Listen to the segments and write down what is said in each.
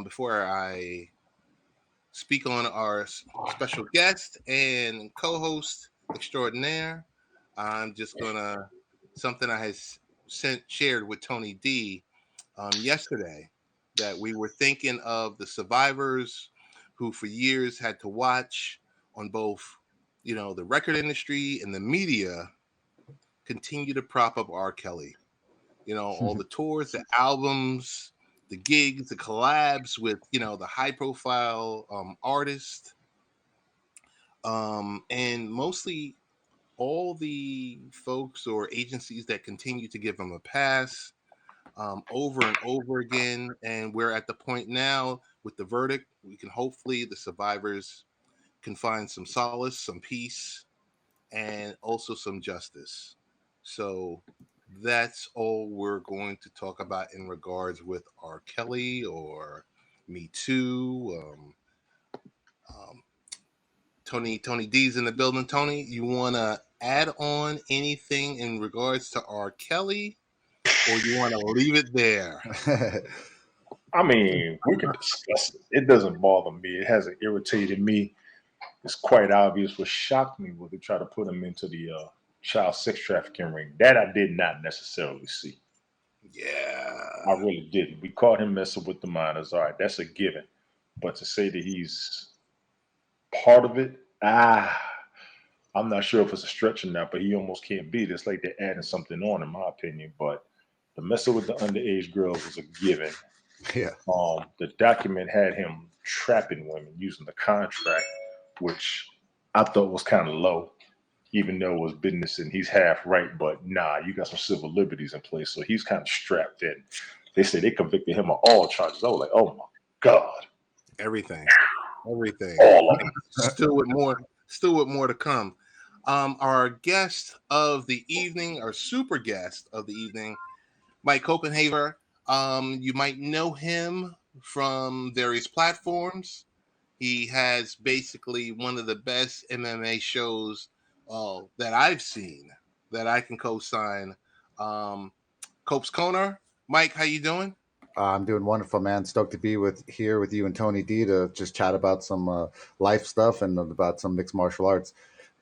Before I speak on our special guest and co-host extraordinaire, I'm just gonna something I had shared with Tony D yesterday that we were thinking of the survivors who for years had to watch on both, the record industry and the media continue to prop up R. Kelly. All the tours, the albums, the gigs, the collabs with, the high profile artists, and mostly all the folks or agencies that continue to give him a pass over and over again. And we're at the point now with the verdict, we can hopefully, the survivors can find some solace, some peace, and also some justice. So that's all we're going to talk about in regards with R. Kelly or Me Too. Um, Tony D's in the building. Tony, you want to add on anything in regards to R. Kelly, or you want to leave it there? I mean, we can discuss it. It doesn't bother me. It hasn't irritated me. It's quite obvious. What shocked me was they tried to put him into the child sex trafficking ring. That I did not necessarily see. I Yeah. really didn't. We caught him messing with the minors. All right, that's a given. But to say that he's part of it, I'm not sure if it's a stretch or not, but he almost can't be. It's like they're adding something on, in my opinion. But the messing with the underage girls was a given. Yeah. The document had him trapping women using the contract, which I thought was kind of low, even though it was business and he's half right. But nah, you got some civil liberties in place, so he's kind of strapped in. They said they convicted him of all charges. I was like, oh my god, Everything. Everything. all of them. Still with more to come. Our guest of the evening, our super guest of the evening, Mike Copenhaver. You might know him from various platforms. He has basically one of the best MMA shows that I've seen that I can co-sign. Cope's Corner. Mike, how you doing? I'm doing wonderful, man. Stoked to be with you and Tony D to just chat about some life stuff and about some mixed martial arts.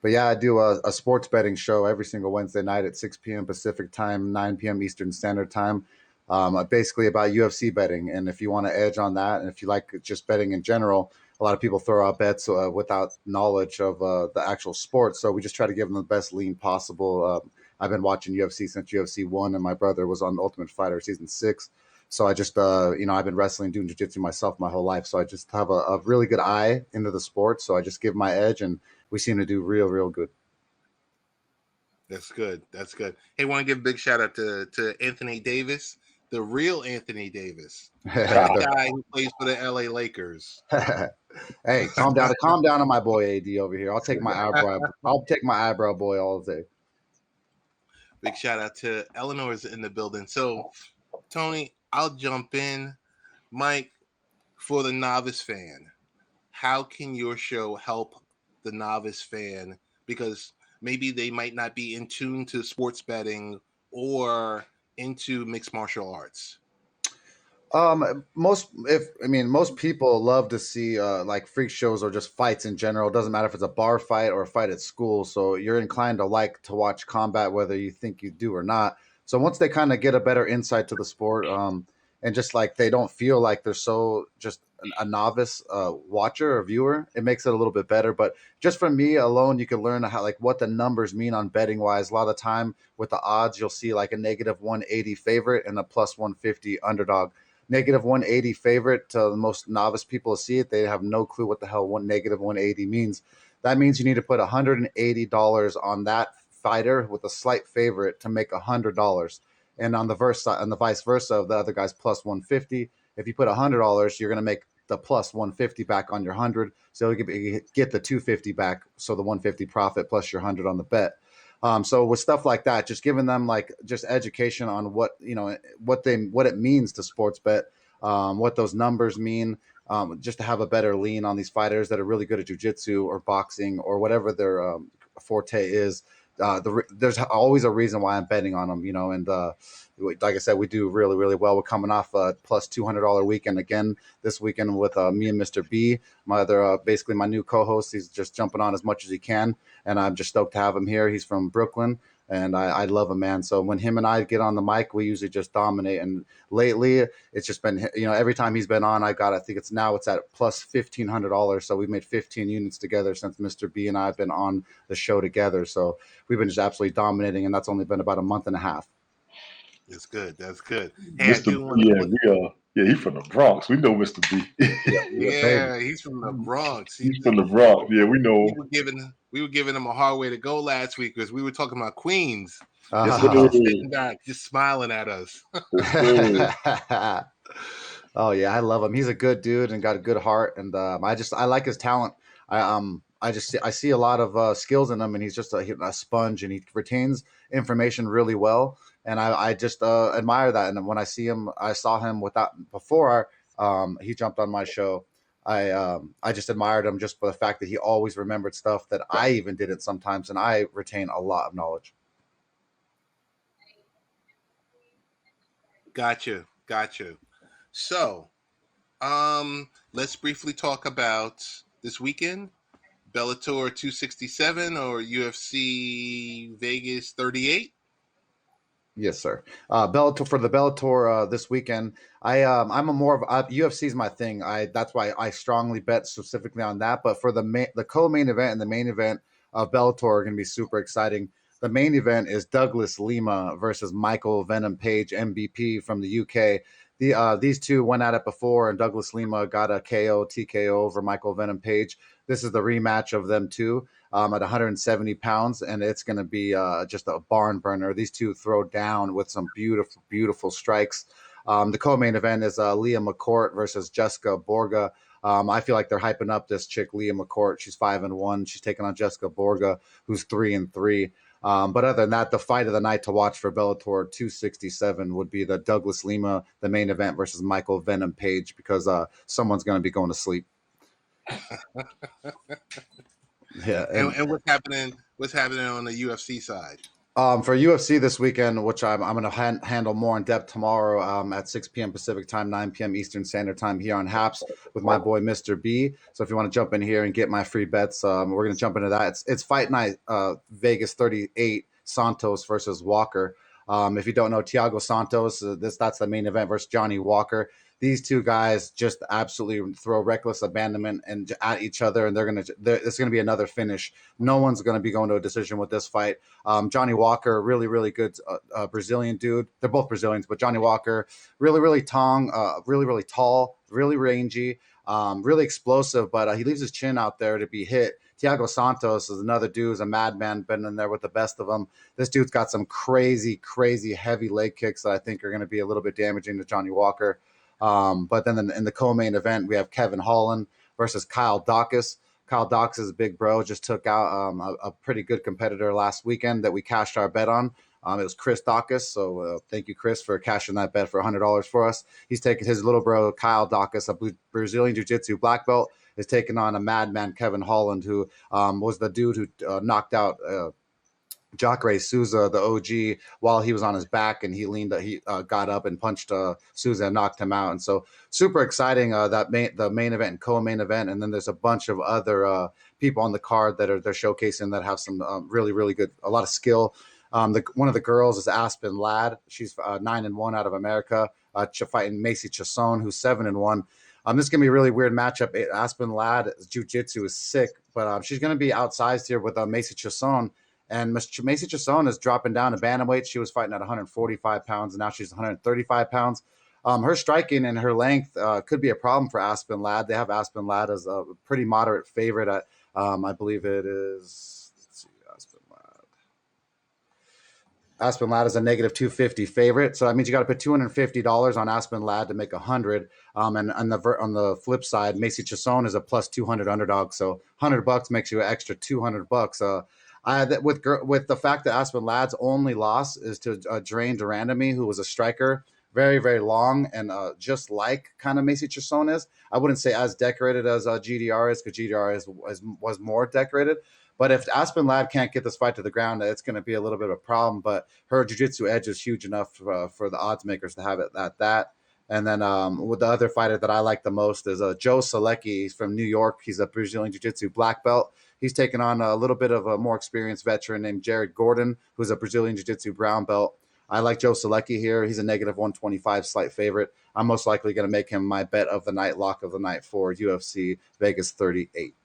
But yeah, I do a sports betting show every single Wednesday night at 6 p.m. Pacific time, 9 p.m. Eastern Standard Time. Basically about UFC betting, and if you want to edge on that, and if you like just betting in general, a lot of people throw out bets without knowledge of the actual sport. So we just try to give them the best lean possible. I've been watching UFC since UFC 1, and my brother was on Ultimate Fighter season 6. So I just, I've been wrestling, doing jiu-jitsu myself my whole life. So I just have a really good eye into the sport. So I just give my edge, and we seem to do real, real good. That's good. That's good. Hey, want to give a big shout out to Anthony Davis, the real Anthony Davis, not the guy who plays for the LA Lakers. Hey, calm down on my boy AD over here. I'll take my eyebrow boy all day. Big shout out to Eleanor's in the building. So, Tony, I'll jump in. Mike, for the novice fan, how can your show help the novice fan? Because maybe they might not be in tune to sports betting or into mixed martial arts. Most people love to see like freak shows or just fights in general. It doesn't matter if it's a bar fight or a fight at school. So you're inclined to like to watch combat, whether you think you do or not. So once they kind of get a better insight to the sport, and just like they don't feel like they're so just a novice watcher or viewer, it makes it a little bit better. But just from me alone, you can learn how like what the numbers mean on betting wise. A lot of the time with the odds, you'll see like a negative 180 favorite and a plus 150 underdog. Negative 180 favorite to the most novice people to see it. They have no clue what the hell negative 180 means. That means you need to put $180 on that fighter with a slight favorite to make $100. And on the vice versa, the other guy's plus 150. If you put $100, you're going to make the plus 150 back on your 100. So you get the 250 back. So the 150 profit plus your 100 on the bet. So with stuff like that, just giving them like just education on what it means to sports bet, what those numbers mean, just to have a better lean on these fighters that are really good at jiu-jitsu or boxing or whatever their forte is. there's always a reason why I'm betting on him, and like I said, we do really, really well. We're coming off a plus $200 weekend again this weekend with me and Mr. B, my other, basically my new co-host. He's just jumping on as much as he can, and I'm just stoked to have him here. He's from Brooklyn, and I love him, man. So when him and I get on the mic, we usually just dominate. And lately, it's just been, every time he's been on, I think it's at plus $1,500. So we've made 15 units together since Mr. B and I have been on the show together. So we've been just absolutely dominating, and that's only been about a month and a half. That's good. That's good. Hey, I Mr. do want B, to he's from the Bronx. We know Mr. B. yeah, he's from the Bronx. He's from the Bronx. Yeah, we know. We were giving him a hard way to go last week because we were talking about Queens. Sitting back, just smiling at us. Oh yeah, I love him. He's a good dude and got a good heart, and I like his talent. I see a lot of skills in him, and he's just a sponge, and he retains information really well. And I just admire that. And when I saw him before he jumped on my show. I just admired him just for the fact that he always remembered stuff that I even didn't sometimes, and I retain a lot of knowledge. Gotcha. So, let's briefly talk about this weekend. Bellator 267 or UFC Vegas 38? Yes, sir. Bellator this weekend. I'm a more of UFC is my thing. That's why I strongly bet specifically on that. But for the co-main event and the main event of Bellator are going to be super exciting. The main event is Douglas Lima versus Michael Venom Page, MVP from the UK. These two went at it before, and Douglas Lima got a TKO over Michael Venom Page. This is the rematch of them two at 170 pounds, and it's going to be just a barn burner. These two throw down with some beautiful, beautiful strikes. The co-main event is Leah McCourt versus Jessica Borga. I feel like they're hyping up this chick, Leah McCourt. She's 5-1. She's taking on Jessica Borga, who's 3-3. But other than that, the fight of the night to watch for Bellator 267 would be the Douglas Lima, the main event, versus Michael Venom Page, because someone's going to be going to sleep. Yeah. And what's happening? What's happening on the UFC side? For UFC this weekend, which I'm going to handle more in depth tomorrow at 6 p.m. Pacific time, 9 p.m. Eastern Standard Time here on Haps with my boy Mr. B. So if you want to jump in here and get my free bets, we're going to jump into that. It's fight night, Vegas 38, Santos versus Walker. If you don't know, Thiago Santos, that's the main event versus Johnny Walker. These two guys just absolutely throw reckless abandonment and at each other, and it's going to be another finish. No one's going to be going to a decision with this fight. Johnny Walker, really, really good Brazilian dude. They're both Brazilians, but Johnny Walker, really, really really, really tall, really rangy, really explosive, but he leaves his chin out there to be hit. Thiago Santos is another dude who's a madman, been in there with the best of them. This dude's got some crazy, crazy heavy leg kicks that I think are going to be a little bit damaging to Johnny Walker. But then in the co-main event, we have Kevin Holland versus Kyle Daukaus. Kyle Daukaus is a big bro, just took out a pretty good competitor last weekend that we cashed our bet on. It was Chris Daukaus. So thank you, Chris, for cashing that bet for $100 for us. He's taking his little bro, Kyle Daukaus, a Brazilian Jiu-Jitsu black belt, is taking on a madman, Kevin Holland, who was the dude who knocked out Jacare Souza, the OG, while he was on his back, and he got up and punched Souza and knocked him out. And so super exciting the main event and co-main event. And then there's a bunch of other people on the card that they're showcasing that have some really, really good, a lot of skill. One of the girls is Aspen Ladd. She's 9-1 out of America, fighting Macy Chiasson, who's 7-1. This is going to be a really weird matchup. Aspen Ladd, jiu-jitsu is sick, but she's going to be outsized here with Macy Chiasson. And Macy Chiasson is dropping down to bantamweight. She was fighting at 145 pounds, and now she's 135 pounds. Her striking and her length could be a problem for Aspen Ladd. They have Aspen Ladd as a pretty moderate favorite at, I believe it is, let's see, Aspen Ladd is a negative 250 favorite. So that means you got to put $250 on Aspen Ladd to make 100. And on the flip side, Macy Chiasson is a plus 200 underdog. So $100 makes you an extra $200. With the fact that Aspen Ladd's only loss is to Drain Durandamy, who was a striker, very, very long, and just like kind of Macy Chiasson is. I wouldn't say as decorated as GDR is, because GDR was more decorated. But if Aspen Ladd can't get this fight to the ground, it's going to be a little bit of a problem. But her jiu-jitsu edge is huge enough for the odds makers to have it at that. And then with the other fighter that I like the most is Joe Selecki. He's from New York. He's a Brazilian Jiu-Jitsu black belt. He's taken on a little bit of a more experienced veteran named Jared Gordon, who's a Brazilian Jiu-Jitsu brown belt. I like Joe Selecki here. He's a negative 125 slight favorite. I'm most likely going to make him my bet of the night, lock of the night for UFC Vegas 38.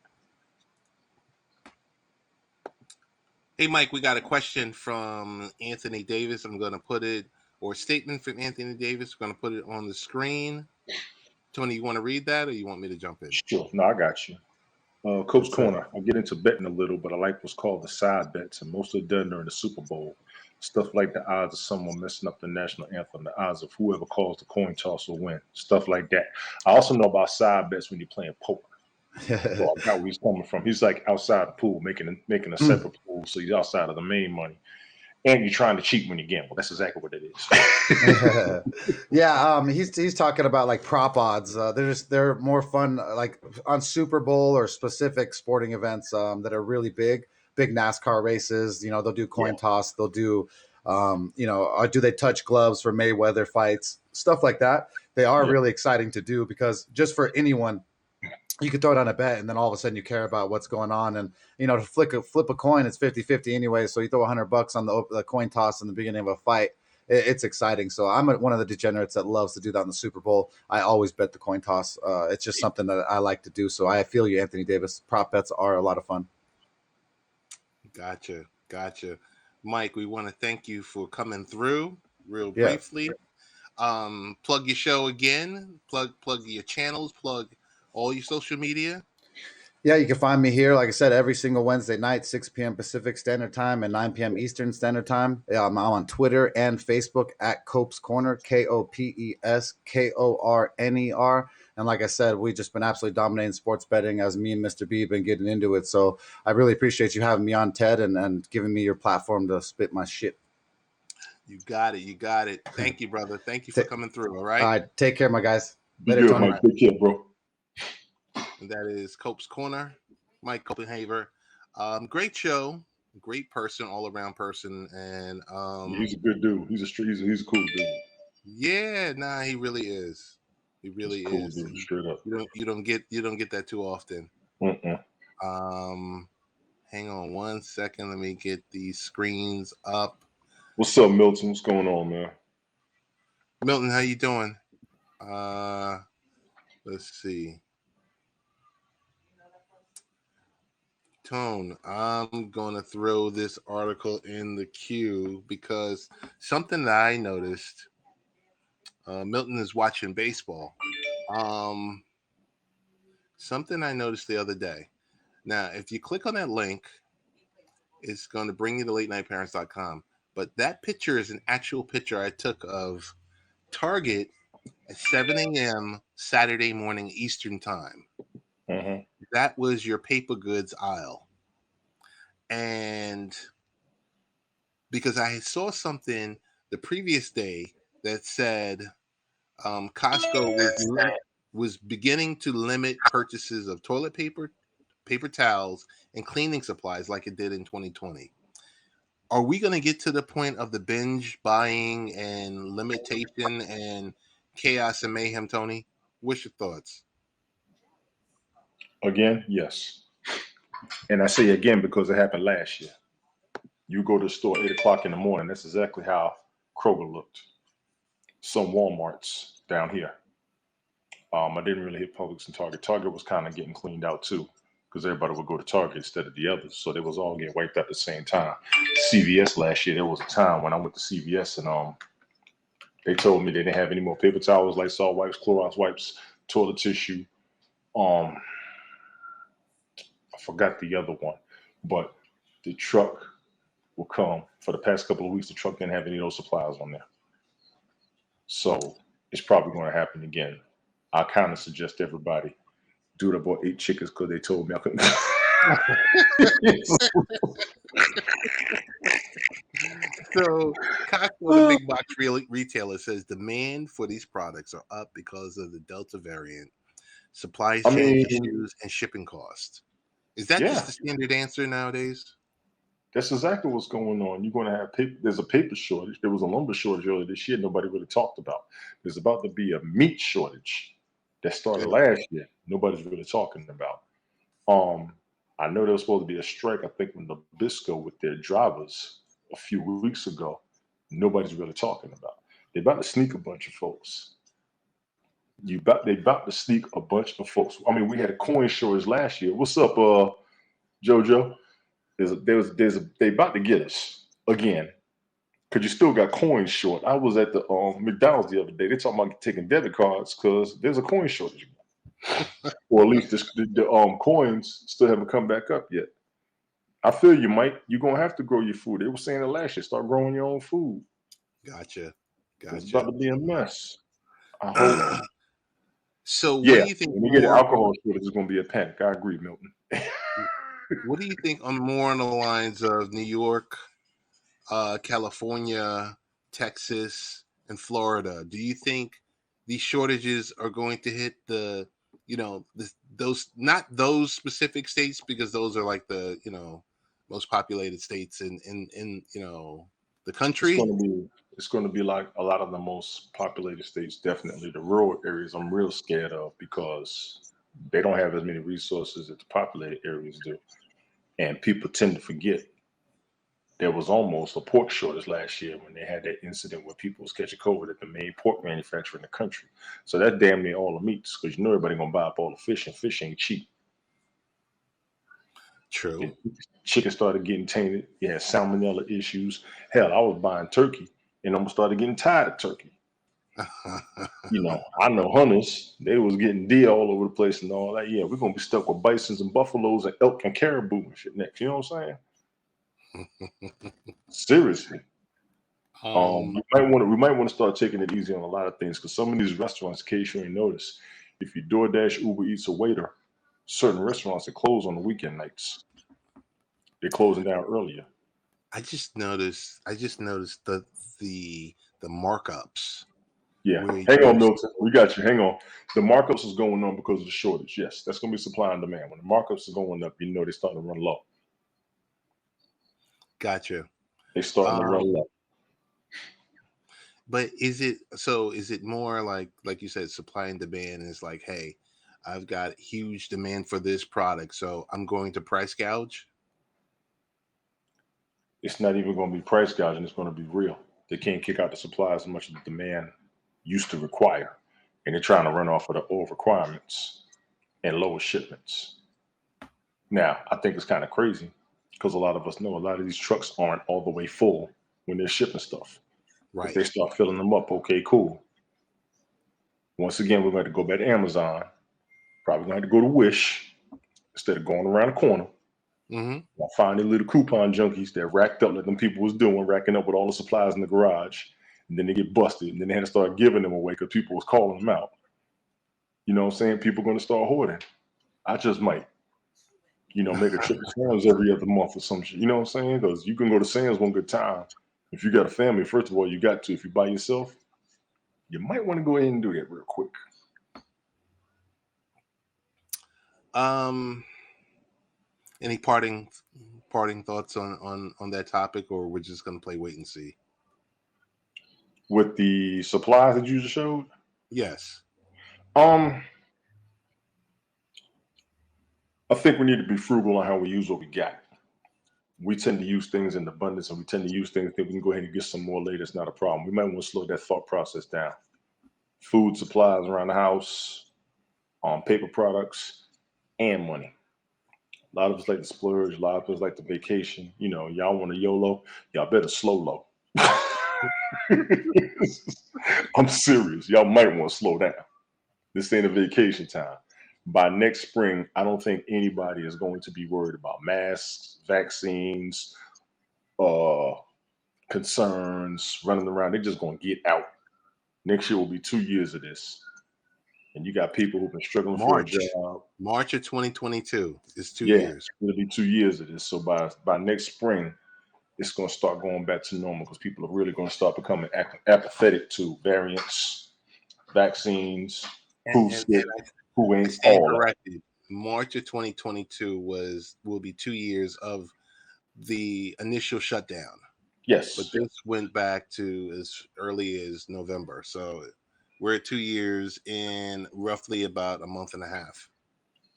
Hey, Mike, we got a question from Anthony Davis. I'm going to put it, or a statement from Anthony Davis. We're going to put it on the screen. Tony, you want to read that, or you want me to jump in? Sure. No, I got you. Coach Corner, I get into betting a little, but I like what's called the side bets, and mostly done during the Super Bowl. Stuff like the odds of someone messing up the national anthem, the odds of whoever calls the coin toss will win, stuff like that. I also know about side bets when you're playing poker. So I got where he's coming from. He's like outside the pool, making a separate pool, so he's outside of the main money. And you're trying to cheat when you gamble. That's exactly what it is. Yeah, he's talking about like prop odds. They're more fun, like on Super Bowl or specific sporting events that are really big NASCAR races. They'll do coin toss. They'll do, do they touch gloves for Mayweather fights, stuff like that. They are really exciting to do because just for anyone, you could throw down a bet and then all of a sudden you care about what's going on. And, to flip a coin, it's 50-50 anyway. So you throw $100 on the coin toss in the beginning of a fight. It's exciting. So I'm one of the degenerates that loves to do that in the Super Bowl. I always bet the coin toss. It's just something that I like to do. So I feel you, Anthony Davis. Prop bets are a lot of fun. Gotcha. Mike, we want to thank you for coming through real briefly. Plug your show again. Plug your channels. Plug all your social media. Yeah, you can find me here, like I said, every single Wednesday night, 6 p.m. Pacific Standard Time and 9 p.m. Eastern Standard Time. I'm on Twitter and Facebook at Cope's Corner, KOPESKORNER. And like I said, we've just been absolutely dominating sports betting as me and Mr. B have been getting into it. So I really appreciate you having me on, Ted, and giving me your platform to spit my shit. You got it. Thank you, brother. Thank you for coming through, all right? All right, take care, my guys. Later, Tony. Mike. Take care, bro. And that is Cope's Corner, Mike Copenhaver. Great show, great person, all around person, and he's a good dude. He's a cool dude. Yeah, he really is. He really cool is. Dude, straight up. You don't get that too often. Mm-mm. Hang on 1 second. Let me get these screens up. What's up, Milton? What's going on, man? Milton, how you doing? Let's see. Tone, I'm going to throw this article in the queue because something that I noticed, Milton is watching baseball. Something I noticed the other day. Now, if you click on that link, it's going to bring you to latenightparents.com. But that picture is an actual picture I took of Target at 7 a.m. Saturday morning Eastern time. Mm-hmm. That was your paper goods aisle. And because I saw something the previous day that said Costco was beginning to limit purchases of toilet paper, paper towels, and cleaning supplies like it did in 2020. Are we going to get to the point of the binge buying and limitation and chaos and mayhem, Tony? What's your thoughts? Again, yes. And I say again because it happened last year. You go to the store 8 o'clock in the morning. That's exactly how Kroger looked. Some Walmarts down here. I didn't really hit Publix and Target. Target was kind of getting cleaned out too because everybody would go to Target instead of the others. So they was all getting wiped out at the same time. CVS last year, there was a time when I went to CVS and they told me they didn't have any more paper towels, Lysol wipes, Clorox wipes, toilet tissue. I forgot the other one, but the truck will come. For the past couple of weeks, the truck didn't have any of those supplies on there. So it's probably going to happen again. I kind of suggest everybody, dude, I bought 8 chickens because they told me I couldn't. So Costco, the big box retailer, says demand for these products are up because of the Delta variant, supply chain issues, and shipping costs. Is that Yeah, just the standard answer nowadays? that's exactly what's going on. You're going to have paper. There's a paper shortage. There was a lumber shortage earlier this year. Nobody really talked about. There's about to be a meat shortage that started Good. last year. Nobody's really talking about. Um, I know there was supposed to be a strike. I think with Nabisco with their drivers a few weeks ago. Nobody's really talking about. They're about to sneak a bunch of folks. They about to sneak a bunch of folks. I mean, we had a coin shortage last year. What's up, JoJo? They about to get us again because you still got coins short. I was at the McDonald's the other day. They talking about taking debit cards because there's a coin shortage, or at least the coins still haven't come back up yet. I feel you, Mike. You're gonna have to grow your food. They were saying it last year. Start growing your own food. Gotcha. It's about Gotcha. to be a mess. I hope. So what Yeah, do you think when we get an more alcohol shortage, it's gonna be a panic. I agree, Milton. what do you think on more on the lines of New York, California, Texas, and Florida? Do you think these shortages are going to hit those, not those specific states, because those are like the most populated states in the It's country? going to be like a lot of the most populated states. Definitely the rural areas. I'm real scared of because they don't have as many resources as the populated areas do, and people tend to forget. There was almost a pork shortage last year when they had that incident where people was catching COVID at the main pork manufacturer in the country. So that damn near all the meats because everybody gonna buy up all the fish, and fish ain't cheap. True. And chicken started getting tainted. You had salmonella issues. Hell, I was buying turkey and almost started getting tired of turkey. I know hunters, they was getting deer all over the place and all that. Yeah, we're gonna be stuck with bisons and buffaloes and elk and caribou and shit next. You know what I'm saying? Seriously. um, We might want to start taking it easy on a lot of things because some of these restaurants, in case you ain't noticed, if you DoorDash, Uber Eats, a waiter, certain restaurants that close on the weekend nights. They're closing down earlier. I just noticed the markups. Yeah. Where Hang on, you Milton. We got you. Hang on. The markups is going on because of the shortage. Yes, that's going to be supply and demand. When the markups are going up, they're starting to run low. Gotcha. They're starting to run Um, low. but is it more like you said, supply and demand is like, hey, I've got huge demand for this product, so I'm going to price gouge? It's not even going to be price gouging. It's going to be real. They can't kick out the supply as much as the demand used to require. And they're trying to run off of the old requirements and lower shipments. Now, I think it's kind of crazy because a lot of us know a lot of these trucks aren't all the way full when they're shipping stuff. If Right. they start filling them up, okay, cool. Once again, we're going to go back to Amazon. Probably going to have to go to Wish instead of going around the corner. Mm-hmm. I find the little coupon junkies that racked up like them people was doing, racking up with all the supplies in the garage. And then they get busted. And then they had to start giving them away because people was calling them out. You know what I'm saying? People going to start hoarding. I just might, make a trip to Sam's every other month or some shit. You know what I'm saying? Because you can go to Sam's one good time. If you got a family, first of all, you got to. If you by yourself, you might want to go ahead and do that real quick. Any parting thoughts on that topic, or we're just going to play wait and see? With the supplies that you just showed? Yes. I think we need to be frugal on how we use what we got. We tend to use things in abundance, and we tend to use things that we can go ahead and get some more later. It's not a problem. We might want to slow that thought process down. Food supplies around the house, paper products, and money. A lot of us like to splurge. A lot of us like to vacation. Y'all want to YOLO. Y'all better slow low. I'm serious. Y'all might want to slow down. This ain't a vacation time. By next spring, I don't think anybody is going to be worried about masks, vaccines, concerns, running around. They're just going to get out. Next year will be 2 years of this. And you got people who've been struggling for a job. March of 2022 is 2 Yeah, years. It'll be 2 years of this. So by next spring, it's going to start going back to normal because people are really going to start becoming apathetic to variants, vaccines, who ain't I stand all that. corrected. March of 2022 will be 2 years of the initial shutdown, Yes. but this went back to as early as November. So we're at 2 years in roughly about a month and a half.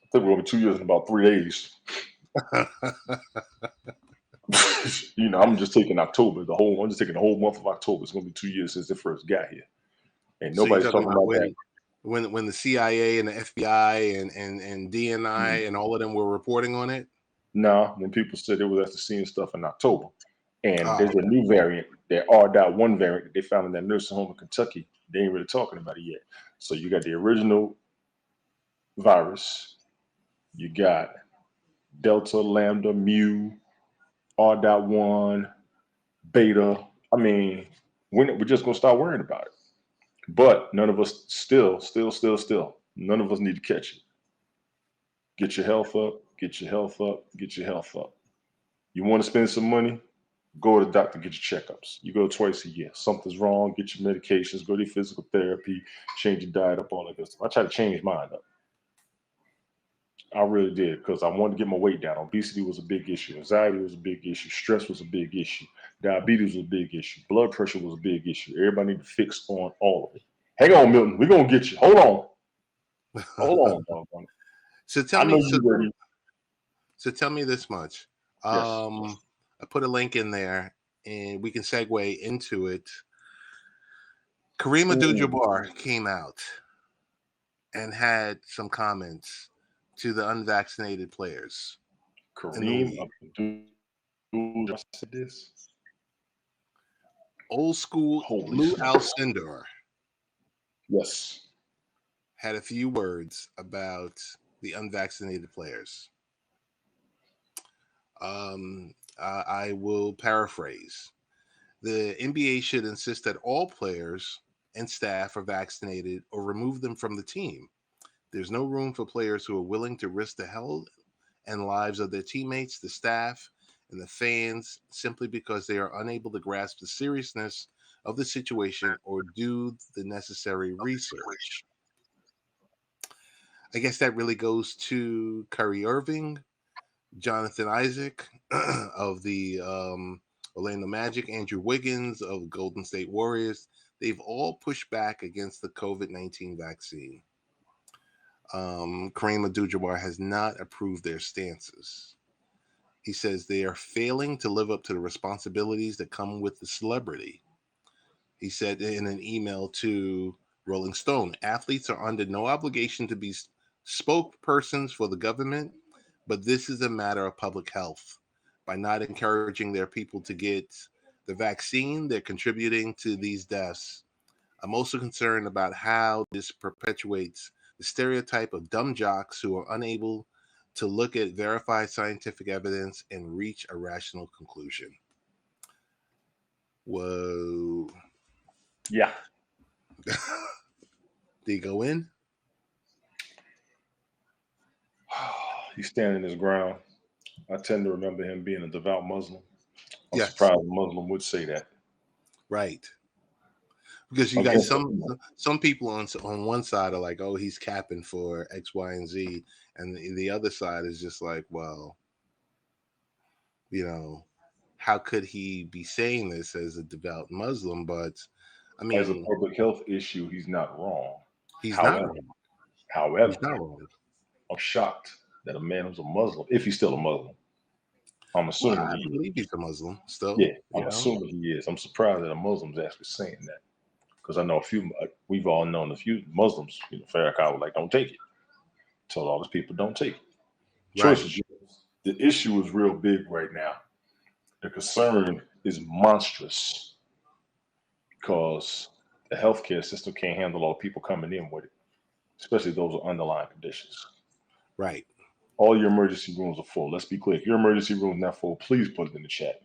I think we're over 2 years in about 3 days. I'm just taking October, I'm just taking the whole month of October. It's going to be 2 years since they first got here. And So you're nobody's talking talking about about that. when the CIA and the FBI and DNI and all of them were reporting on it? No, when people said they was actually seeing stuff in October. And Oh, there's a new variant, that R.1 variant that they found in that nursing home in Kentucky. They ain't really talking about it yet. So you got the original virus, you got Delta, Lambda, Mu, R.1, Beta. I mean, we're just going to start worrying about it. But none of us still, none of us need to catch it. Get your health up, get your health up, get your health up. You want to spend some money? Go to the doctor, get your checkups. You go twice a year. Something's wrong, get your medications, go to your physical therapy, change your diet up, all that good stuff. I try to change mine up. I really did, because I wanted to get my weight down. Obesity was a big issue. Anxiety was a big issue. Stress was a big issue. Diabetes was a big issue. Blood pressure was a big issue. Everybody need to fix on all of it. Hang on, Milton. We're going to get you. Hold on. Hold on. So I tell know me, you ready. so tell me this much. Yes. I put a link in there, and we can segue into it. Kareem Abdul-Jabbar came out and had some comments to the unvaccinated players. Kareem Abdul said this. Old school Holy Lou smokes. Alcindor Yes. had a few words about the unvaccinated players. I will paraphrase. The NBA should insist that all players and staff are vaccinated or remove them from the team. There's no room for players who are willing to risk the health and lives of their teammates, the staff, and the fans simply because they are unable to grasp the seriousness of the situation or do the necessary research. I guess that really goes to Kyrie Irving, Jonathan Isaac of the Orlando Magic, Andrew Wiggins of Golden State Warriors. They've all pushed back against the COVID-19 vaccine. Kareem Abdul-Jabbar has not approved their stances. He says they are failing to live up to the responsibilities that come with the celebrity. He said in an email to Rolling Stone, athletes are under no obligation to be spokespersons for the government, but this is a matter of public health. By not encouraging their people to get the vaccine, they're contributing to these deaths. I'm also concerned about how this perpetuates the stereotype of dumb jocks who are unable to look at verified scientific evidence and reach a rational conclusion. Whoa. Yeah. Did he go in? He's standing his ground. I tend to remember him being a devout Muslim. I'm Yes. surprised a Muslim would say that. Right. Because you got some people on one side are like, oh, he's capping for X, Y, and Z, and the other side is just like, well, how could he be saying this as a devout Muslim? But I mean, as a public health issue, he's not wrong. He's not wrong. However, He's not wrong. I'm shocked that a man who's a Muslim, if he's still a Muslim, I'm assuming I believe he's a Muslim still. Yeah, I'm assuming he is. I'm surprised that a Muslim's actually saying that, because I know we've all known a few Muslims, Farrakhan was like, don't take it. Tell all these people don't take it. Choices. The issue is real big right now. The concern is monstrous because the healthcare system can't handle all the people coming in with it, especially those with underlying conditions. Right. All your emergency rooms are full. Let's be clear. If your emergency room is not full, please put it in the chat.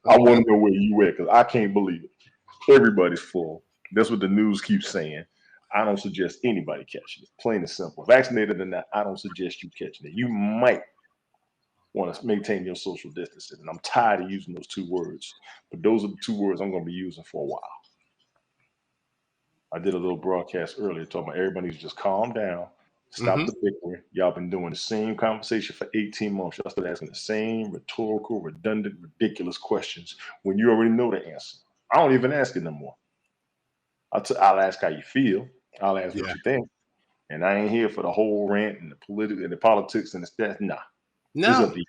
I want to know where you at, because I can't believe it. Everybody's full. That's what the news keeps saying. I don't suggest anybody catching it. Plain and simple. Vaccinated or not, I don't suggest you catching it. You might want to maintain your social distancing. And I'm tired of using those two words. But those are the two words I'm going to be using for a while. I did a little broadcast earlier talking about everybody needs to just calm down, Stop Mm-hmm. the bickering. Y'all been doing the same conversation for 18 months. Y'all still asking the same rhetorical, redundant, ridiculous questions when you already know the answer. I don't even ask it no more. I'll ask how you feel. I'll ask what Yeah. you think. And I ain't here for the whole rant and the political and the politics and the stats. Nah, it's up No. to you.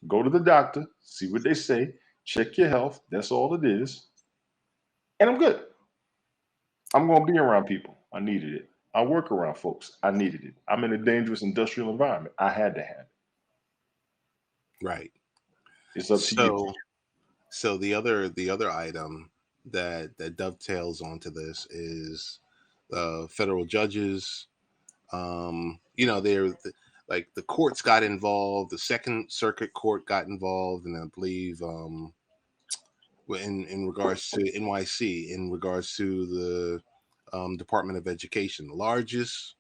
Go to the doctor, see what they say, check your health. That's all it is. And I'm good. I'm going to be around people. I needed it. I work around folks. I needed it. I'm in a dangerous industrial environment. I had to have it. Right. It's up to you. So the other item that dovetails onto this is federal judges. They're like the courts got involved. The Second Circuit Court got involved, and I believe in regards to NYC, in regards to the Department of Education, the largest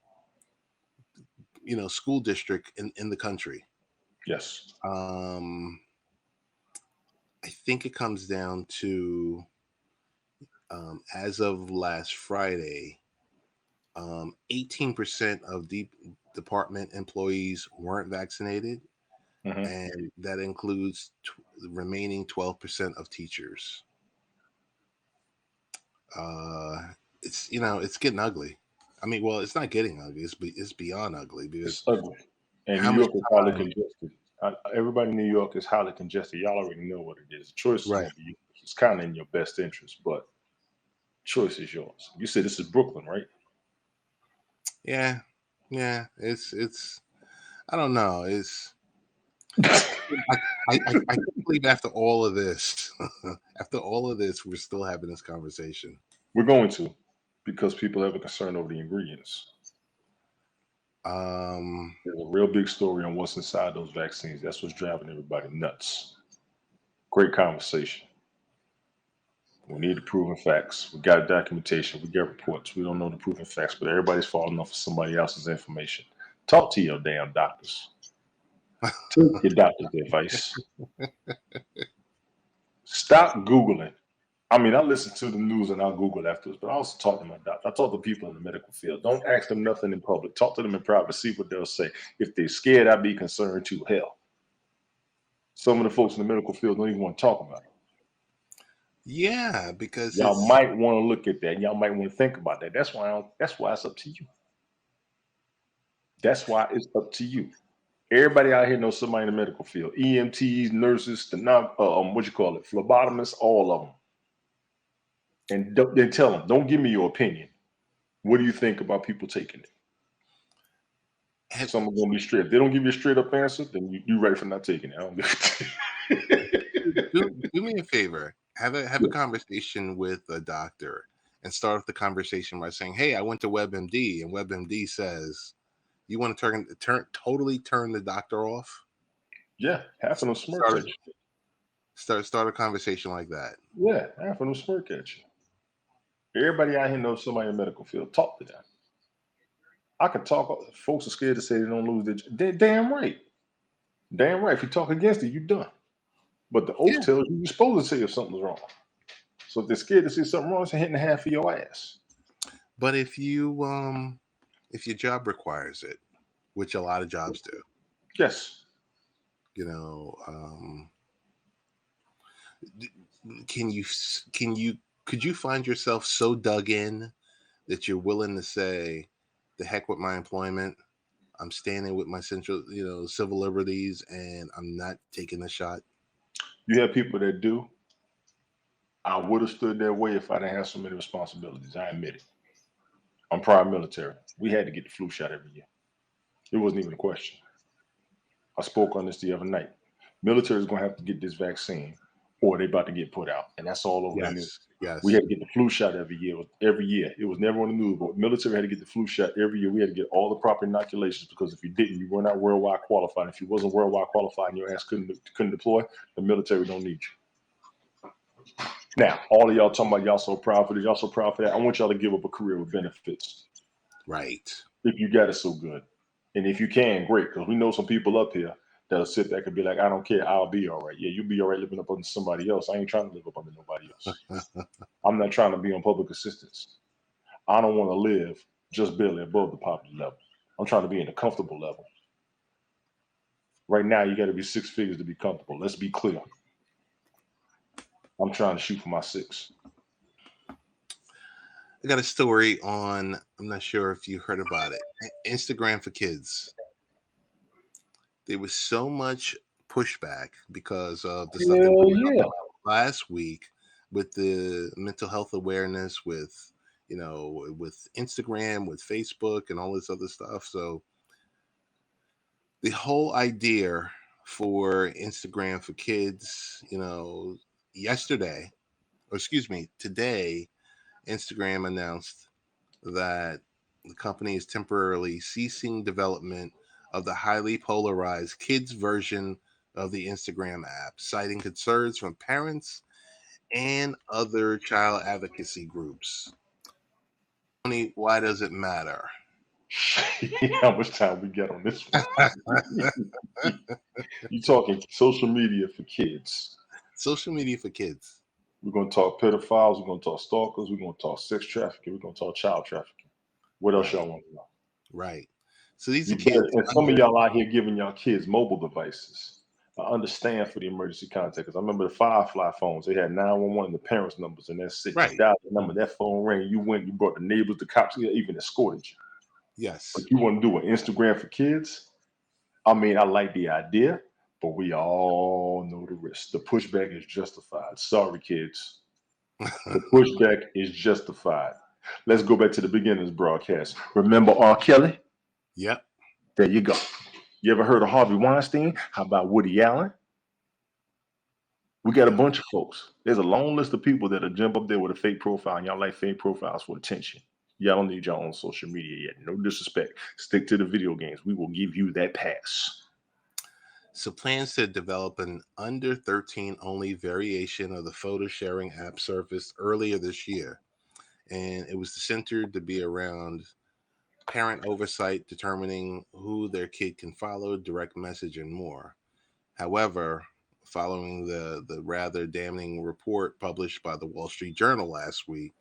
school district in the country. Yes. I think it comes down to as of last Friday, 18% of the department employees weren't vaccinated, Mhm. and that includes the remaining 12% of teachers. It's getting ugly. I mean, well, it's not getting ugly. It's beyond ugly because It's ugly. And how New much York is highly time? congested. Everybody in New York is highly congested. Y'all already know what it is. The choice is Right. going to be yours. It's kind of in your best interest, but choice is yours. You said this is Brooklyn, right? Yeah. It's. I don't know. I can't believe after all of this, we're still having this conversation. We're going to, because people have a concern over the ingredients. Um, There's a real big story on what's inside those vaccines. That's what's driving everybody nuts. Great conversation. We need the proven facts. We got documentation. We got reports. We don't know the proven facts, but everybody's falling off of somebody else's information. Talk to your damn doctors. Take your doctor's advice. Stop Googling. I mean, I listen to the news and I'll Google afterwards, but I also talk to my doctor. I talk to people in the medical field. Don't ask them nothing in public. Talk to them in private. See what they'll say. If they're scared, I'd be concerned too. Hell, some of the folks in the medical field don't even want to talk about it. yeah, because Y'all might want to look at that. Y'all might want to think about that. That's why it's up to you. That's why it's up to you. Everybody out here knows somebody in the medical field. EMTs, nurses, phlebotomists, all of them. And then tell them, don't give me your opinion. What do you think about people taking it? Some are going to be straight. If they don't give you a straight up answer, then you ready for not taking it. I don't do me a favor. Have a conversation with a doctor and start off the conversation by saying, "Hey, I went to WebMD, and WebMD says you want to totally turn the doctor off." Yeah, half of them smirk at you. Start a conversation like that. Yeah, half of them smirk at you. Everybody out here knows somebody in the medical field. Talk to them. I could talk. Folks are scared to say they don't lose their job. They're damn right. Damn right. If you talk against it, you're done. But the oath tells you you're supposed to say if something's wrong. So if they're scared to say something wrong, it's hitting the half of your ass. But if your job requires it, which a lot of jobs do, yes, could you find yourself so dug in that you're willing to say, "The heck with my employment. I'm standing with my civil liberties, and I'm not taking the shot"? You have people that do. I would have stood that way if I didn't have so many responsibilities. I admit it. I'm prior military. We had to get the flu shot every year. It wasn't even a question. I spoke on this the other night. Military is going to have to get this vaccine, or they're about to get put out, and that's all over the news. Yes. We had to get the flu shot every year. It was never on the news, but military had to get the flu shot every year. We had to get all the proper inoculations, because if you didn't, you were not worldwide qualified. If you wasn't worldwide qualified and your ass couldn't deploy, the military don't need you. Now, all of y'all talking about y'all so proud for this, y'all so proud for that. I want y'all to give up a career with benefits. Right. If you got it so good. And if you can, great, because we know some people up here that'll sit there and be like, "I don't care, I'll be all right." Yeah, you'll be all right living up under somebody else. I ain't trying to live up under nobody else. I'm not trying to be on public assistance. I don't want to live just barely above the poverty level. I'm trying to be in a comfortable level. Right now, you got to be 6 figures to be comfortable. Let's be clear. I'm trying to shoot for my 6. I got a story on, I'm not sure if you heard about it, Instagram for Kids. There was so much pushback because of the stuff that we talked about last week with the mental health awareness, with with Instagram, with Facebook, and all this other stuff. So the whole idea for Instagram for Kids, yesterday, or excuse me, today, Instagram announced that the company is temporarily ceasing development of the highly polarized kids version of the Instagram app, citing concerns from parents and other child advocacy groups. Tony, why does it matter? How much time we get on this one? You talking social media for kids. Social media for kids. We're going to talk pedophiles. We're going to talk stalkers. We're going to talk sex trafficking. We're going to talk child trafficking. What else y'all want to know? Right. So these are kids. And some of y'all out here giving y'all kids mobile devices. I understand for the emergency contact, because I remember the Firefly phones. They had 911 and the parents' numbers, and that's it. Right. You dialed the number, that phone rang. You went, you brought the neighbors, the cops, even escorted you. Yes. But you want to do an Instagram for kids? I mean, I like the idea, but we all know the risk. The pushback is justified. Sorry, kids. The pushback is justified. Let's go back to the beginning of this broadcast. Remember R. Kelly? Yep. There you go. You ever heard of Harvey Weinstein? How about Woody Allen? We got a bunch of folks. There's a long list of people that'll jump up there with a fake profile, and y'all like fake profiles for attention. Y'all don't need your own social media yet. No disrespect. Stick to the video games. We will give you that pass. So plans to develop an under 13 only variation of the photo sharing app surfaced earlier this year. And it was centered to be around parent oversight, determining who their kid can follow, direct message, and more. However, following the rather damning report published by the Wall Street Journal last week,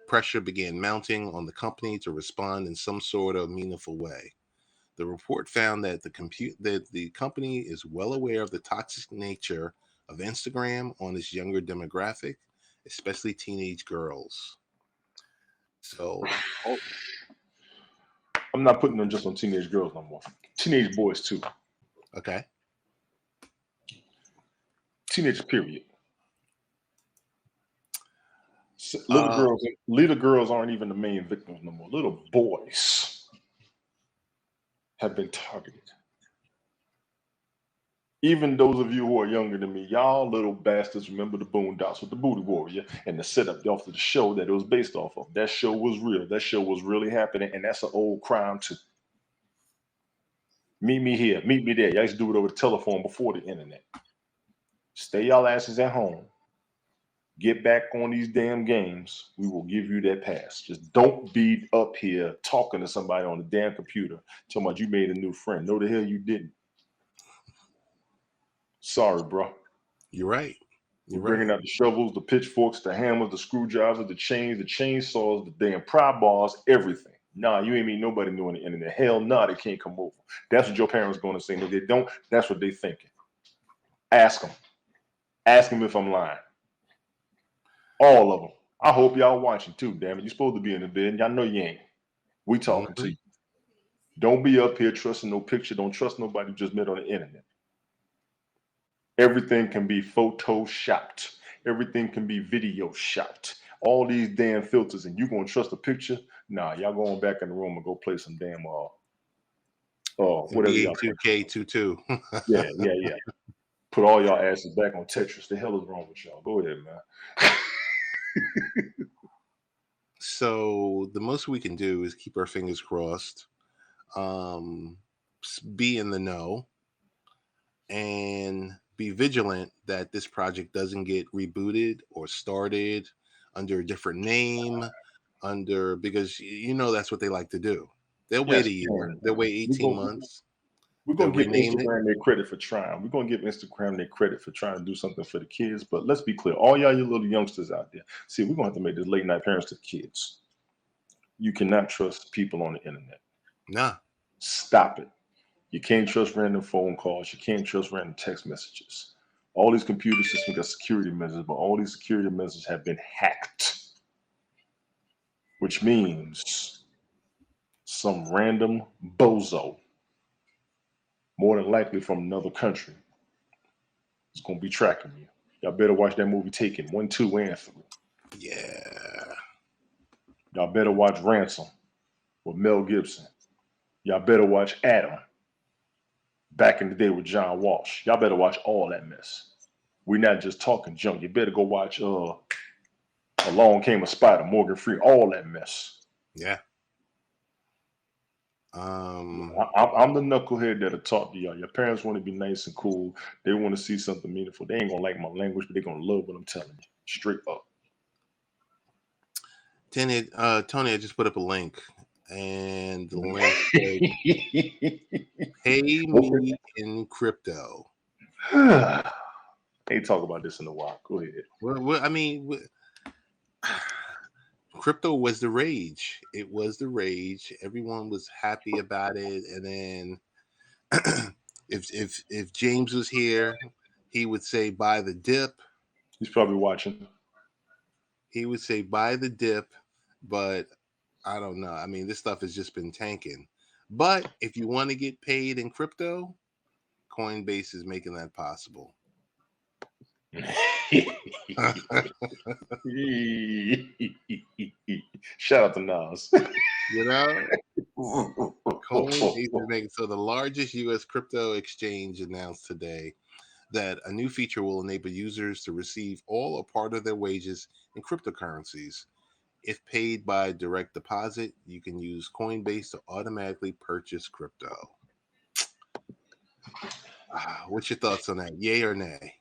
pressure began mounting on the company to respond in some sort of meaningful way. The report found that the company is well aware of the toxic nature of Instagram on its younger demographic, especially teenage girls. So I'm not putting them just on teenage girls no more. Teenage boys too. Okay. Teenage period. Little girls aren't even the main victims no more. Little boys have been targeted. Even those of you who are younger than me, y'all little bastards remember the Boondocks with the Booty Warrior and the setup off of the show that it was based off of. That show was real. That show was really happening, and that's an old crime too. Meet me here. Meet me there. Y'all used to do it over the telephone before the internet. Stay y'all asses at home. Get back on these damn games. We will give you that pass. Just don't be up here talking to somebody on the damn computer talking about you made a new friend. No, the hell you didn't. Sorry, bro. You're right. You're bringing out the shovels, the pitchforks, the hammers, the screwdrivers, the chains, the chainsaws, the damn pry bars, everything. Nah, you ain't meet nobody new on the internet. Hell nah, they can't come over. That's what your parents going to say. No, they don't. That's what they thinking. Ask them. Ask them if I'm lying. All of them. I hope y'all watching too, damn it. You're supposed to be in the bed. Y'all know you ain't. We talking to you. Don't be up here trusting no picture. Don't trust nobody you just met on the internet. Everything can be photoshopped. Everything can be video shopped. All these damn filters, and you gonna trust a picture? Nah, y'all going back in the room and go play some damn whatever y'all 2K22. Yeah. Put all y'all asses back on Tetris. The hell is wrong with y'all? Go ahead, man. So the most we can do is keep our fingers crossed, be in the know, and be vigilant that this project doesn't get rebooted or started under a different name, because that's what they like to do. They'll wait a year. They'll wait 18 months. We're going to give Instagram their credit for trying. We're going to give Instagram their credit for trying to do something for the kids. But let's be clear. All y'all, you little youngsters out there, see, we're going to have to make this late night parents to the kids. You cannot trust people on the internet. Nah. Stop it. You can't trust random phone calls. You can't trust random text messages. All these computer systems got security measures, but all these security measures have been hacked, which means some random bozo, more than likely from another country, is going to be tracking you. Y'all better watch that movie Taken 1, 2, and 3. Yeah. Y'all better watch Ransom with Mel Gibson. Y'all better watch Adam back in the day with John Walsh. Y'all better watch all that mess. We're not just talking junk. You better go watch Along Came a Spider, Morgan Freeman, all that mess. Yeah. I'm the knucklehead that'll talk to y'all. Your parents want to be nice and cool. They want to see something meaningful. They ain't gonna like my language, but they're gonna love what I'm telling you. Straight up. Tony, I just put up a link, and the link says, "Pay me in crypto." Ain't talk about this in a while. Go ahead. Crypto was the rage. It was the rage. Everyone was happy about it, and then if James was here, he would say buy the dip. He's probably watching. He would say buy the dip, but I don't know. I mean, this stuff has just been tanking. But if you want to get paid in crypto, Coinbase is making that possible. Shout out to Nas. You know, Coinbase is making, so the largest U.S. crypto exchange announced today that a new feature will enable users to receive all or part of their wages in cryptocurrencies. If paid by direct deposit, you can use Coinbase to automatically purchase crypto. What's your thoughts on that? Yay or nay?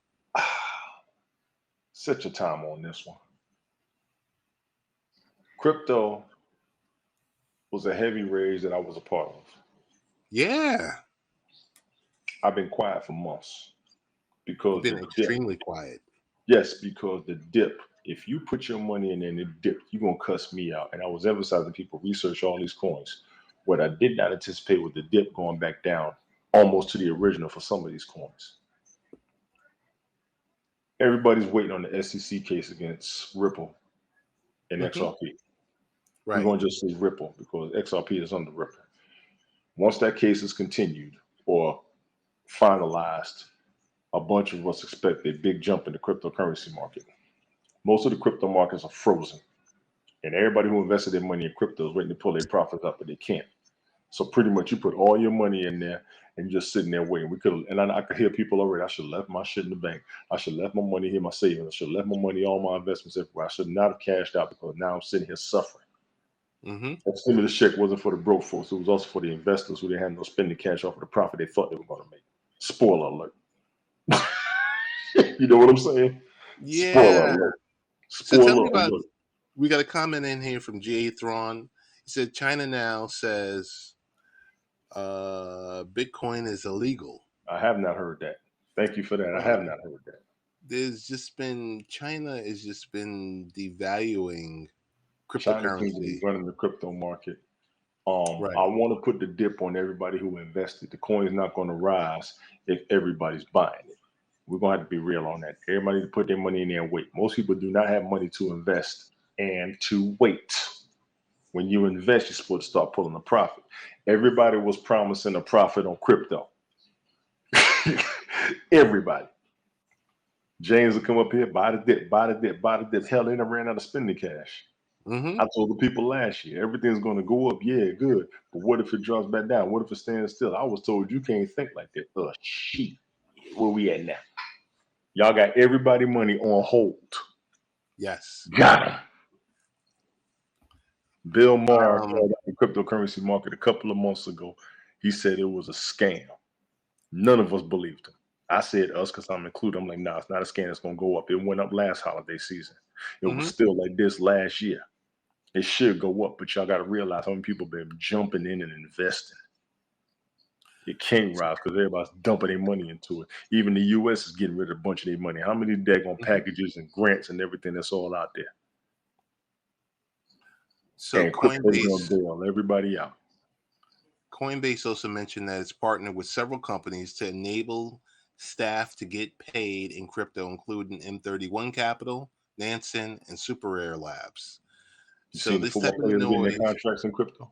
Set your time on this one. Crypto was a heavy rage that I was a part of. Yeah. I've been quiet for months because You've been extremely quiet. Yes, because the dip. If you put your money in and it dipped, you're gonna cuss me out. And I was emphasizing people research all these coins. What I did not anticipate was the dip going back down almost to the original for some of these coins. Everybody's waiting on the SEC case against Ripple and XRP. Right. We're going to just say Ripple because XRP is under Ripple. Once that case is continued or finalized, a bunch of us expect a big jump in the cryptocurrency market. Most of the crypto markets are frozen, and everybody who invested their money in crypto is waiting to pull their profits up, but they can't. So pretty much you put all your money in there and you're just sitting there waiting. I could hear people already. I should have left my shit in the bank. I should have left my money here, my savings. I should have left my money, all my investments everywhere. I should not have cashed out because now I'm sitting here suffering. That stimulus check wasn't for the broke folks. It was also for the investors who didn't have no spending cash off of the profit they thought they were going to make. Spoiler alert. You know what I'm saying? Yeah. Spoiler alert. So tell me about, we got a comment in here from J. Thrawn. He said China now says Bitcoin is illegal. I have not heard that. Thank you for that. I have not heard that. China has just been devaluing cryptocurrency. China's running the crypto market. Right. I want to put the dip on everybody who invested. The coin is not going to rise if everybody's buying it. We're going to have to be real on that. Everybody to put their money in there and wait. Most people do not have money to invest and to wait. When you invest, you're supposed to start pulling a profit. Everybody was promising a profit on crypto. Everybody. James will come up here, buy the dip, buy the dip, buy the dip. Hell, they done ran out of spending cash. I told the people last year, everything's going to go up. Yeah, good. But what if it drops back down? What if it stands still? I was told you can't think like that. Shit. Where we at now? Y'all got everybody money on hold. Yes. Got him. Bill Maher called out the cryptocurrency market a couple of months ago. He said it was a scam. None of us believed him. I said us because I'm included. I'm like, nah, it's not a scam. It's going to go up. It went up last holiday season. It was still like this last year. It should go up, but y'all got to realize how many people been jumping in and investing. It can't rise because everybody's dumping their money into it. Even the U.S. is getting rid of a bunch of their money. How many daggone packages and grants and everything that's all out there? So Coinbase gonna bail everybody out. Coinbase also mentioned that it's partnered with several companies to enable staff to get paid in crypto, including M31 Capital, Nansen, and Super Rare Labs. You So seen the this type football of players getting their noise, contracts in crypto?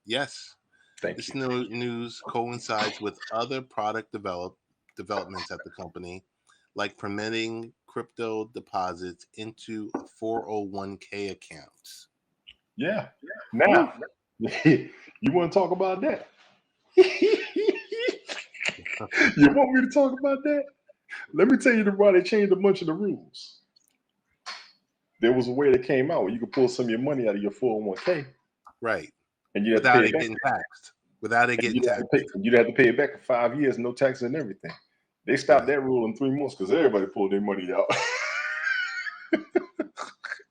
yes, Thank this you. news coincides with other product developments at the company, like permitting crypto deposits into 401k accounts. Yeah. Now, you want to talk about that? You want me to talk about that? Let me tell you why they changed a bunch of the rules. There was a way that came out where you could pull some of your money out of your 401k, Right. and you have to Without pay it it back. getting taxed. Without it getting taxed. You'd have to pay it back for 5 years, no taxes and everything. They stopped that rule in 3 months because everybody pulled their money out.